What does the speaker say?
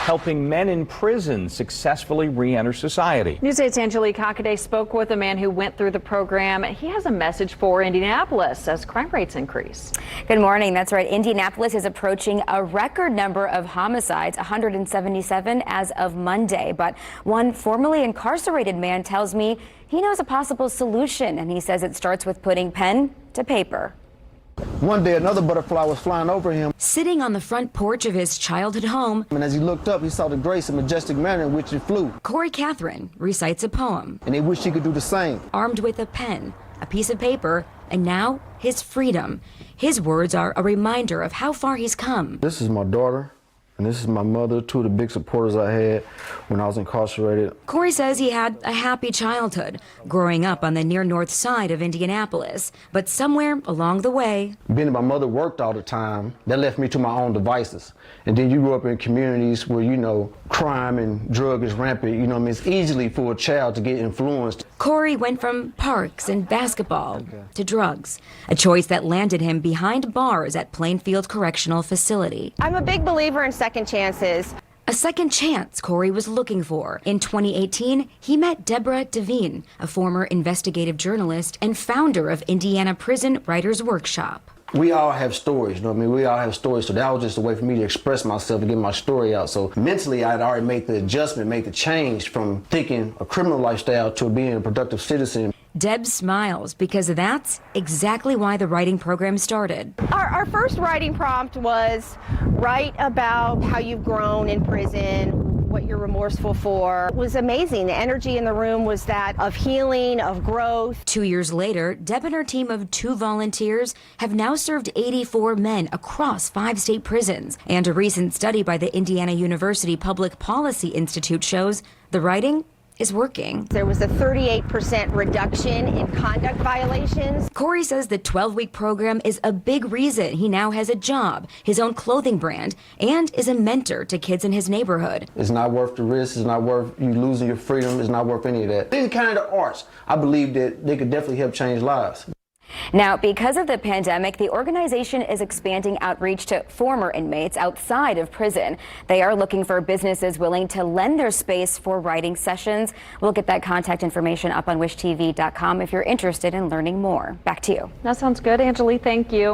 helping men in prison successfully re-enter society. News 8's Angelique Hockaday spoke with a man who went through the program. He has a message for Indianapolis as crime rates increase. Good morning. That's right. Indianapolis is approaching a record number of homicides, 177 as of Monday. But one formerly incarcerated man tells me he knows a possible solution, and he says it starts with putting pen to paper. One day, another butterfly was flying over him. Sitting on the front porch of his childhood home, And as he looked up, he saw the grace and majestic manner in which it flew. Corey Catherine recites a poem. And he wished he could do the same. Armed with a pen, a piece of paper, and now his freedom. His words are a reminder of how far he's come. This is my daughter, and this is my mother, two of the big supporters I had when I was incarcerated. Corey says he had a happy childhood, growing up on the near north side of Indianapolis. But somewhere along the way, Being that my mother worked all the time, that left me to my own devices. And then you grew up in communities where, crime and drug is rampant. It's easily for a child to get influenced. Corey went from parks and basketball to drugs, a choice that landed him behind bars at Plainfield Correctional Facility. I'm a big believer in second chances. A second chance Corey was looking for. In 2018, he met Deborah Devine, a former investigative journalist and founder of Indiana Prison Writers Workshop. We all have stories, We all have stories, so that was just a way for me to express myself and get my story out. So mentally, I'd already made the adjustment, made the change from thinking a criminal lifestyle to being a productive citizen. Deb smiles because that's exactly why the writing program started. Our first writing prompt was write about how you've grown in prison, what you're remorseful for. It was amazing. The energy in the room was that of healing, of growth. 2 years later, Deb and her team of 2 volunteers have now served 84 men across 5 state prisons. And a recent study by the Indiana University Public Policy Institute shows the writing is working. There was a 38% reduction in conduct violations. Corey says the 12-week program is a big reason he now has a job, his own clothing brand, and is a mentor to kids in his neighborhood. It's not worth the risk. It's not worth you losing your freedom. It's not worth any of that. In kind of arts, I believe that they could definitely help change lives. Now, because of the pandemic, the organization is expanding outreach to former inmates outside of prison. They are looking for businesses willing to lend their space for writing sessions. We'll get that contact information up on wishtv.com if you're interested in learning more. Back to you. That sounds good, Angelique. Thank you.